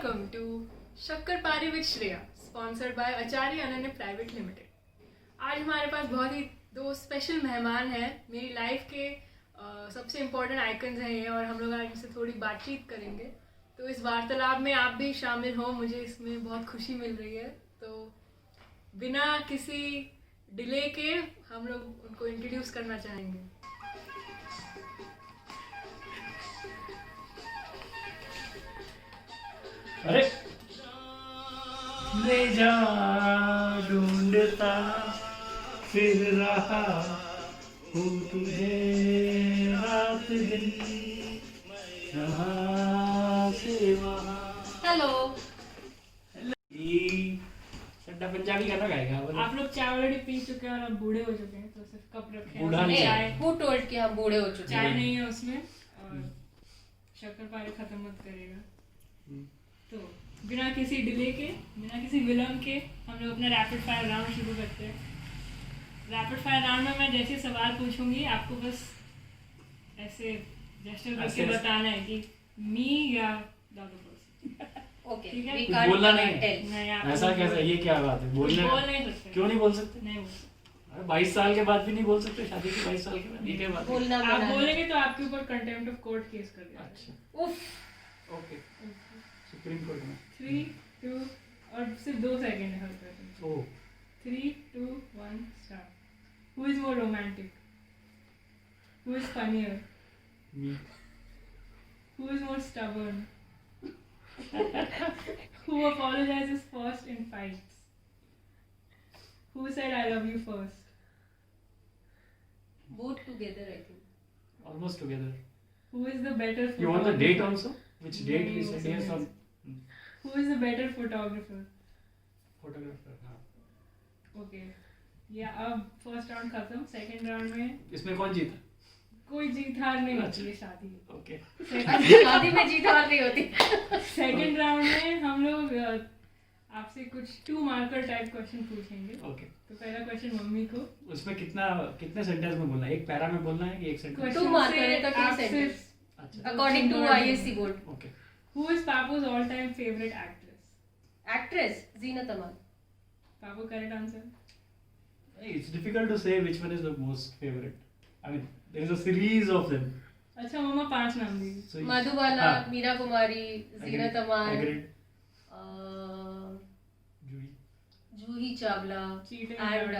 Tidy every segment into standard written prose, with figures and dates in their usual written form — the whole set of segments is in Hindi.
welcome to शक्कर पारी विद श्रेया, स्पॉन्सर्ड बाय आचार्य अनन्य प्राइवेट लिमिटेड। आज हमारे पास बहुत ही दो स्पेशल मेहमान हैं। मेरी लाइफ के सबसे इम्पोर्टेंट आइकन्स हैं ये, और हम लोग आज इनसे थोड़ी बातचीत करेंगे। तो इस वार्तालाप में आप भी शामिल हो, मुझे इसमें बहुत खुशी मिल रही है। तो बिना किसी डिले के हम लोग उनको इंट्रोड्यूस करना चाहेंगे। अरे ले जा ढूंढता फिर रहा हूँ तुझे रात दिन यहाँ से वहाँ। हेलो, सड्डा पंजाबी गाना गाएगा बोलो। आप लोग चाय ऑलरेडी पी चुके हैं और अब बूढ़े हो चुके हैं, तो सिर्फ कप रखे हैं। बूढ़ा नहीं है। चाय Who told कि हम बूढ़े हो चुके चाय हैं? नहीं है उसमें, और शक्कर पारी खत्म मत करेगा। तो बिना किसी डिले के, बिना किसी विलंब के हम लोग अपना रैपिड फायर राउंड शुरू करते हैं। रैपिड फायर राउंड में मैं जैसे सवाल पूछूंगी, आपको बस ऐसे जेस्चर करके बताना है कि मी या द अदर पर्सन। Okay, ठीक है? we कुछ can't बोलना नहीं है। tell. नहीं, आप ऐसा कैसा, ये क्या बात है? बोल बोलने नहीं सकते। क्यों नहीं बोल सकते? नहीं बोल सकते। अरे 22 साल के बाद भी नहीं बोल सकते? शादी के 22 साल के बाद ये क्या बात है? बोलना आप मना है। बोलेंगे तो आपके ऊपर कंटेम्प्ट ऑफ कोर्ट केस कर दिया। अच्छा, उफ, ओके, सुप्रीम कोर्ट में। 3, 2 और सिर्फ 2 सेकंड है हर question. Oh, 3, 2, 1 start. Who is more romantic? Who is funnier? Me. Who is more stubborn? Who apologizes first in fights? Who said I love you first? both together I think. Almost together. Who is the better photographer? You want the date also? Which date we नहीं, said वो yes सब on? Who is the better photographer? Photographer, हाँ। Okay. या अब फर्स्ट राउंड खत्म। सेकंड राउंड में इसमें कौन जीता? कोई जीत हार नहीं होती है शादी में। ओके, शादी में जीत हार नहीं होती। सेकंड राउंड में हम लोग आपसे कुछ 2 मार्कर टाइप क्वेश्चन पूछेंगे। ओके। तो पहला क्वेश्चन मम्मी को। उसमें कितने सेंटेंस में बोलना है? एक पैरा में बोलना है कि एक सेंटेंस? क्वेश्चन 2 मार्कर है तो 2 आप sentence. सिर्फ अच्छा, According to ISC board. Okay. Who is Papu's all-time favorite actress? Actress Zeenat Aman. Papu, correct answer. It's difficult to say which one is the most favorite. I mean, there is a series of them. अच्छा मम्मा 5 नाम दीजिए। So मधुबाला, हाँ, मीरा कुमारी, Zeenat Aman, agreed. uh, Judy. Juhi Chawla, Cheating and and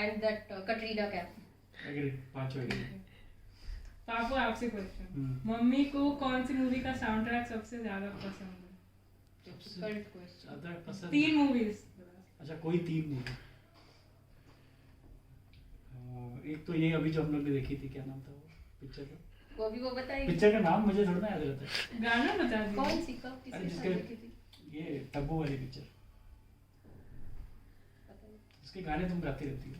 and that Katrina Kaif. Agreed. पांचों agreed. पापू आपसे क्वेश्चन। हम्म। मम्मी को कौन सी मूवी का साउंड ट्रैक सबसे ज्यादा पसंद है? Difficult question. ज्यादा पसंद? 3 मूवीज। अच्छा, कोई 3 मूवी। एक तो ये अभी जो हम लोग ने देखी थी, क्या नाम था वो पिक्चर का? वो भी वो बताइए। पिक्चर का नाम मुझे थोड़ा ना याद रहता है। गाना बता दीजिए। कौन सी कब अरे किसके जिसके- साथ देखी थी? ये तब्बू वाली पिक्चर, पता नहीं। उसके गाने तुम गाती रहती हो।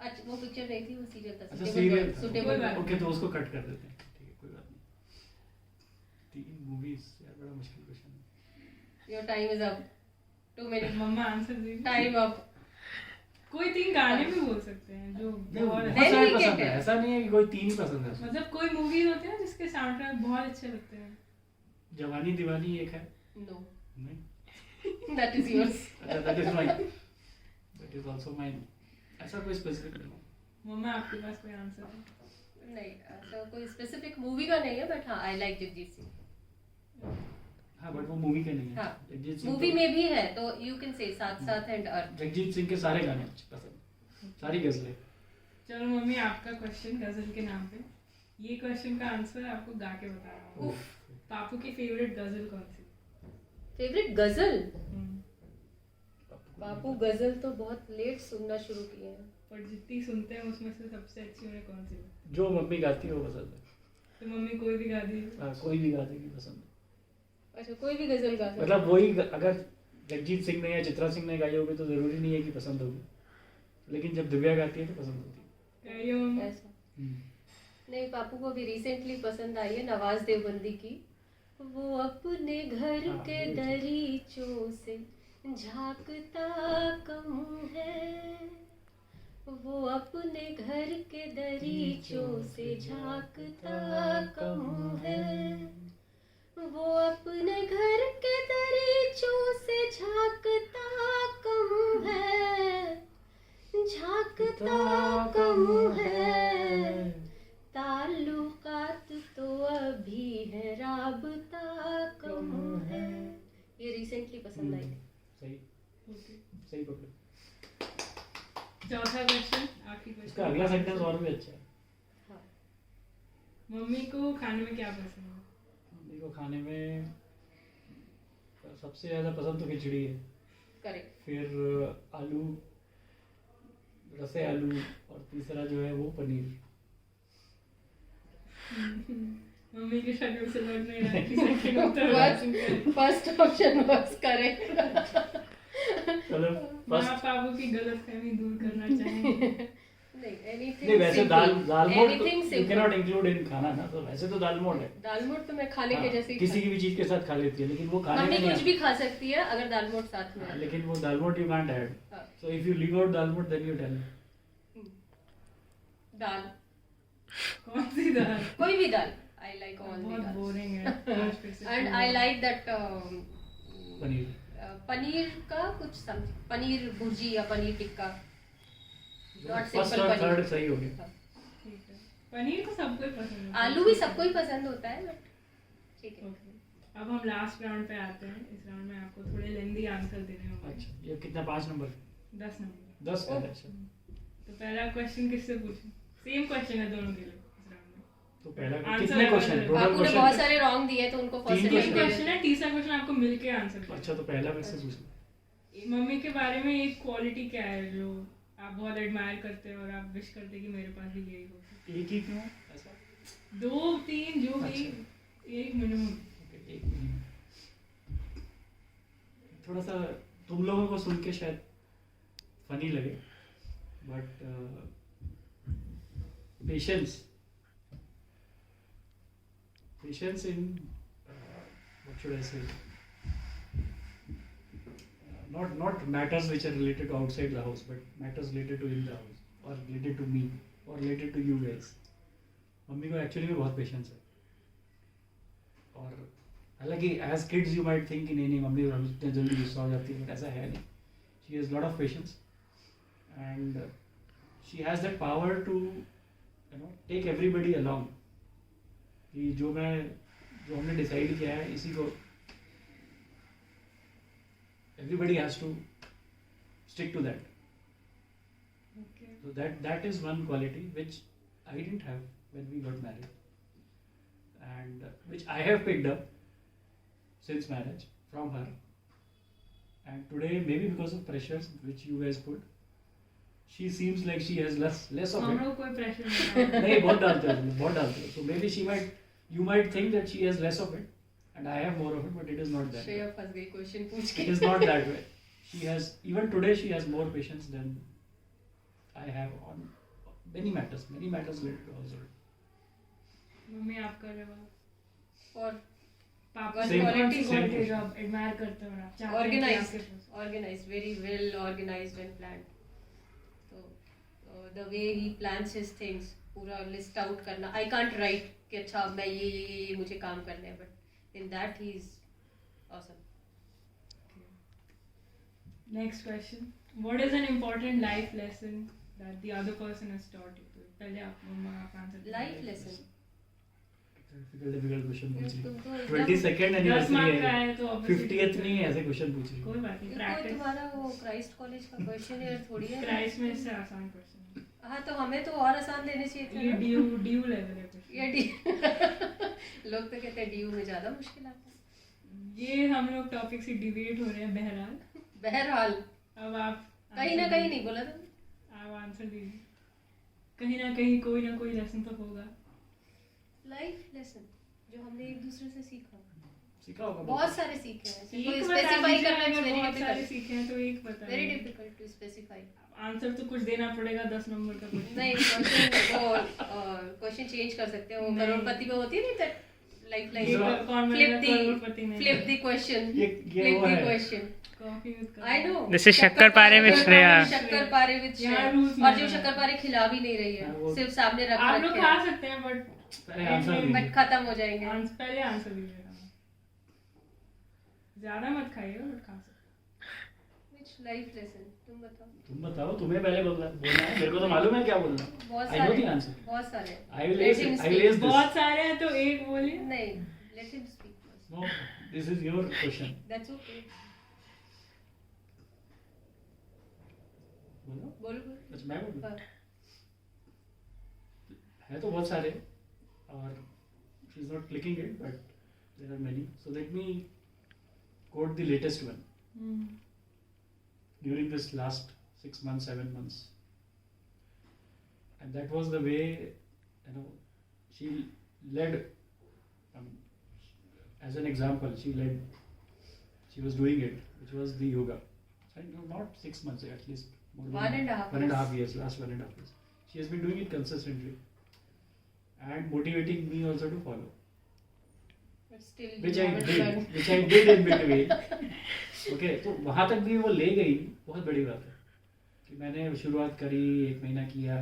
अच्छा वो पिक्चर नहीं थी, वो सीरियल था। अच्छा, सीरियल था। Suitable girl. ओके, तो उसको कट कर देते हैं। ठीक है, कोई बात नहीं। 3 मूवीज, यार बड़ा मुश्किल क्वेश्चन है। Your time is up. 2 minutes. Mamma answer दीजिए। Time up. कोई 3 गाने भी बोल सकते हैं जो नहीं, बहुत बहुत Then सारे we पसंद get है, it. ऐसा नहीं है कि कोई 3 ही पसंद है उसमें। मतलब कोई मूवीज होती है ना जिसके साउंड ट्रैक बहुत अच्छे लगते हैं। जवानी दीवानी एक है। No. नहीं, That is yours. अच्छा, that is mine, that is also mine. ऐसा कोई स्पेसिफिक नहीं। मम्मा आपके पास कोई आंसर है? नहीं ऐसा कोई स्पेसिफिक मूवी का नहीं है, बट हाँ आई लाइक जगजीत सिंह। हाँ, बट वो मूवी का नहीं है। हाँ, जगजीत सिंह मूवी तो- में भी है तो यू कैन से साथ साथ एंड अर्थ। जगजीत सिंह के सारे गाने अच्छे पसंद, सारी गजलें। चलो मम्मी आपका क्वेश्चन गजल के नाम पे। ये क्वेश्चन का आंसर आपको गा के बताना होगा। पापू की फेवरेट गजल कौन सी? फेवरेट गजल? हम्म, बापू गजल तो बहुत लेट सुनना शुरू किए हैं। पर जितनी सुनते हैं उसमें से सबसे अच्छी उन्हें कौन सी लगती जो मम्मी गाती है वो पसंद है। है? तो मम्मी कोई भी गा दीजिए। हाँ, कोई भी गाती है पसंद है। अच्छा कोई भी गजल गा सकते मतलब वही, अगर जगजीत सिंह ने या चित्रा सिंह ने गाई होगी तो जरूरी नहीं है कि पसंद होगी, लेकिन जब दिव्या गाती है तो पसंद होती है। कहिए मम्मा। ऐसा नहीं, पापू को भी रिसेंटली पसंद आई है नवाज देवबंदी की। वो अपने घर हाँ, के ये तो- दरीचों से झांकता कम है, वो अपने घर के दरीचों से झांकता कम है, वो अपने घर के दरीचों अब कम है, ये रिसेंटली पसंद आई थी। सही ओके, सही पकड़े। चौथा क्वेश्चन, आखिरी इसका क्वेश्चन। अगला सेंटेंस और भी अच्छा है। हाँ, मम्मी को खाने में क्या पसंद है? मम्मी को खाने में सबसे ज़्यादा पसंद तो खिचड़ी है, करेक्ट। फिर आलू, रसे आलू, और तीसरा जो है वो पनीर। मम्मी की शक्ल से लग नहीं रहा कि सेकंड उत्तर वाचिंग करें। First option was correct. चलो माँ फर्स्ट। बाबू की गलतफहमी दूर करना चाहेंगे। नहीं, एनीथिंग नहीं वैसे दाल मोठ anything you simple. Can not include in खाना ना, तो वैसे तो दाल मोठ है। दाल मोठ तो मैं खाने के हाँ, जैसे ही किसी की भी चीज के साथ खा लेती है, लेकिन वो खाने मम्मी में कुछ नहीं भी खा सकती है अगर दाल मोठ साथ में आता। है। लेकिन वो दाल मोठ यू कांट ऐड, हाँ। So if you leave out dal moth then you tell. दाल, कौन सी दाल? कोई भी दाल, आई लाइक ऑल दी बहुत दाल। बोरिंग है। And I like that paneer. Paneer का कुछ समथिंग, पनीर भुर्जी या paneer tikka, not first simple और थर्ड पनीर। सही हो गया। ठीक है, पनीर तो सबको ही पसंद है। आलू भी सबको ही पसंद होता है, बट ठीक है। ओके, अब हम लास्ट राउंड पे आते हैं। इस राउंड में आपको थोड़े लेंदी आंसर देने होंगे। अच्छा ये कितना, 5 नंबर? 10 नंबर। 10 है। ओह। अच्छा तो पहला क्वेश्चन किससे पूछूं? सेम क्वेश्चन है दोनों के लिए इस राउंड में। तो पहला Answer कितने है, क्वेश्चन? answer है। टोटल आपने बहुत क्वेश्चन? सारे रॉन्ग दिए तो उनको फर्स्ट तीन एक question क्वेश्चन है, तीसरा क्वेश्चन आपको मिलके आंसर करना अच्छा तो पहला किससे पूछना? है। मम्मी के बारे में एक क्वालिटी क्या है जो आप बहुत एडमायर करते हो और आप विश करते कि मेरे पास भी यही हो? एक ही क्यों ऐसा? 2 3 जो भी, अच्छा। एक मिनिमम। ओके, एक मिनट। थोड़ा सा तुम लोगों को सुन के शायद फनी लगे, but patience in what should I say, not matters which are related to outside the house, but matters related to in the house, or related to me, or related to you guys. Mummy को एक्चुअली में बहुत पेशेंस है, और हालांकि as kids you might think कि नहीं मम्मी इतने जल्दी गुस्सा हो जाती है, बट ऐसा है नहीं। She has lot of patience and she has that power to take everybody along, कि जो हमने डिसाइड किया है इसी को everybody has to stick to that. Okay, So that is one quality which I didn't have when we got married, and which I have picked up since marriage from her. And today, maybe because of pressures which you guys put, she seems like she has less of हम it. लोग कोई प्रेशर नहीं नहीं बहुत डालते हो, बहुत डालते हो. So maybe you might think that she has less of it, and I have more of it, but it is not that. Shreya फंस गई क्वेश्चन पूछ के। It is not that way. She has, even today, she has more patience than I have on many matters related to household. Mummy आप कर रहे हो और पापा One से quality, कौन सी same quality question. जो आप एडमायर करते हो और आप चाहते हैं कि Organized. आपके पास? organized, very well organized and planned. So the way he plans his things, पूरा list out करना, I can't write कि अच्छा मैं ये मुझे काम करने हैं, but in that he is awesome. Next question. What is an important life lesson that the other person has taught you? तो पहले आप मम्मा आप answer Life lesson. Difficult question पूछ रही तुम है। तो 22nd 10 anniversary मार्क का है, है तो obviously 50th नहीं है, ऐसे क्वेश्चन पूछ रही कोई है। बात नहीं, कोई प्रैक्टिस। तुम्हारा वो क्राइस्ट कॉलेज का क्वेश्चन है थोड़ी है। क्राइस्ट में इससे आसान क्वेश्चन है। हाँ तो हमें तो और आसान देने चाहिए थे ये ना। ड्यू लेवल है क्वेश्चन। ये डी लोग तो कहते हैं ड्यू में ज्यादा मुश्किल आता है। ये हम लोग टॉपिक से डिबेट हो रहे हैं बहरहाल। बहरहाल अब आप कहीं ना कहीं नहीं बोला था। आप आंसर दीजिए। कहीं ना कहीं कोई ना कोई लेसन तो होगा। लाइफ लेसन जो हमने एक दूसरे से सीखा, सीखा होगा बहुत सारे सीखे हैं। एक कोई बता स्पेसिफाई दीजिए, करना अगर वेरी बहुत सारे डिफिकल्ट, सीखे हैं तो एक बता वेरी दीजिए। Difficult to specify. आंसर तो कुछ देना पड़ेगा 10 नंबर का कुछ। नहीं क्वेश्चन चेंज कर सकते हैं। वो नहीं। करोड़पति में होती है नहीं लाइफ ये लाइन, कौन बनेगा करोड़पति नहीं। फ्लिप द क्वेश्चन, ये फ्लिप वो द है। Question. Coffee with I know जैसे शक्कर-पारे में श्रेया। शक्कर-पारे विद यहाँ श्रेया। rules और जो नहीं है। शक्कर-पारे खिला भी नहीं रही हाँ, है, वो- सिर्फ सामने रख आप लोग रखे खा हैं, सकते हैं बट पहले आंसर दीजिए। बट खत्म हो जाएंगे। पहले आंसर दीजिएगा। ज्यादा मत खाइएगा बट खा सकते Which life lesson? तुम बताओ। तुम बताओ, तुम्हें पहले बोलना है, मेरे को तो मालूम है क्या बोलना है। बहुत I know सारे the answer. बहुत सारे I will Let ace him it. I speak. will ace हैं। this. बहुत सारे हैं तो एक बोलिए। नहीं, Let him speak first. No, this is your question. That's okay. बोलो बोलो अच्छा मैं बोलूं हाँ. है तो बहुत सारे और she is not clicking it but there are many so let me quote the latest one during this last 6 months 7 months and that was the way she led as an example she was doing it which was the yoga and not 6 months at least more than 1.5 years last 1.5 years she has been doing it consistently and motivating me also to follow But still you which I haven't did done. which I did in between okay तो वहाँ तक भी वो ले गई बहुत बड़ी बात है कि मैंने शुरुआत करी 1 महीना किया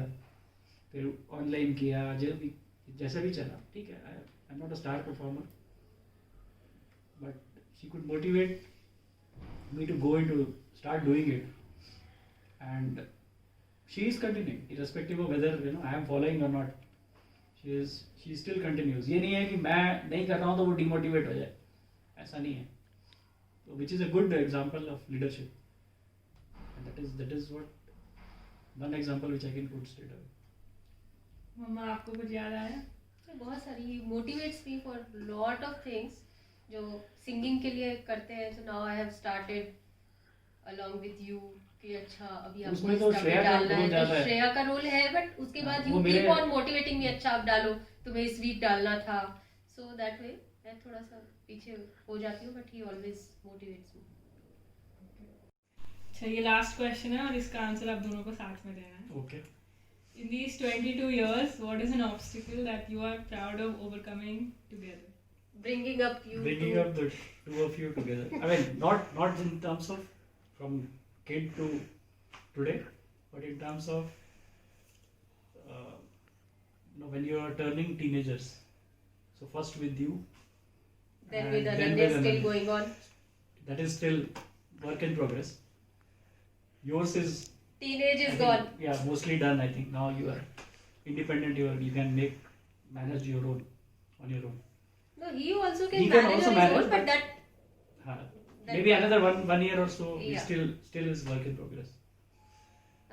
फिर ऑनलाइन किया जैसा भी चला ठीक है I am not a star performer but she could motivate me to go into start doing it and she is continuing irrespective of whether I am following or not she still continues ये नहीं है कि मैं नहीं कर रहा हूँ तो वो डिमोटिवेट हो जाए ऐसा नहीं है तो which is a good example of leadership and that is what one example which I can put straight away मम्मा आपको कुछ याद आया तो बहुत सारी motivates me for lot of things जो सिंगिंग के लिए करते हैं. So now I have started along with you कि अच्छा अभी उसमें आपको तो इस श्रेया का डालना रोल है. ज्यादा तो है. श्रेया का रोल है बट उसके हाँ, बाद वो यू मेरे- कीप ऑन मोटिवेटिंग मी अच्छा आप डालो तुम्हें इस वीक डालना था. सो दैट वे मैं थोड़ा सा पीछे हो जाती हूँ but he always motivates me. अच्छा ये लास्ट क्वेश्चन है और इसका आंसर आप दोनों को साथ में देना है. okay In these 22 years, what is an obstacle that you are proud of overcoming together? Bringing up you bringing to, up the two of you together I mean not in terms of from kid to today but in terms of when you are turning teenagers so first with you then and with then Ananya with still Ananya. going on. That is still work in progress yours is Teenage I is think, gone. yeah mostly done I think now you are independent you can manage your own on your own No, he also can He can manage also on his manage, own, but that हाँ, That maybe part. another one year or so Yeah. still is work in progress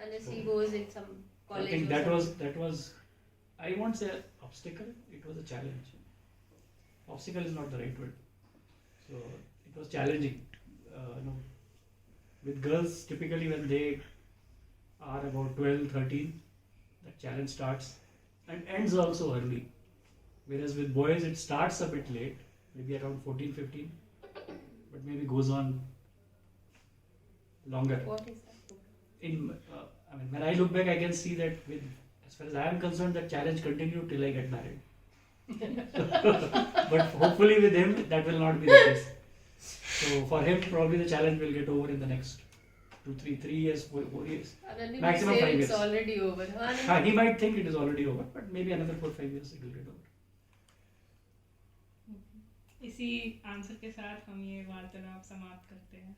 unless he So, goes in some I college. think or that was I won't say obstacle it was a challenge obstacle is not the right word so it was challenging with girls typically when they are about 12-13 that challenge starts and ends also early whereas with boys it starts a bit late maybe around 14-15 but maybe goes on longer What is that? I mean when I look back I can see that with as far as I am concerned that challenge continued till I get married but hopefully with him that will not be the case so for him probably the challenge will get over in the next 3 years 4 years Ananya will Maximum say 5 it's years. already over. Huh, Ananya? he might think it is already over but maybe another 4-5 years it will get over इसी आंसर के साथ हम ये वार्तालाप समाप्त करते हैं.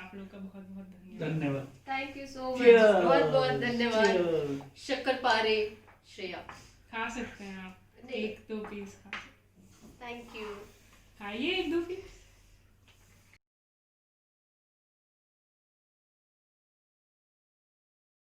आप लोग का बहुत बहुत धन्यवाद. धन्यवाद Thank you so much. Cheers. बहुत बहुत धन्यवाद. Cheers. शक्करपारे श्रेया. खा सकते हैं आप नहीं. 1-2 पीस खा सकते हैं. Thank you. खाइए 1-2 पीस.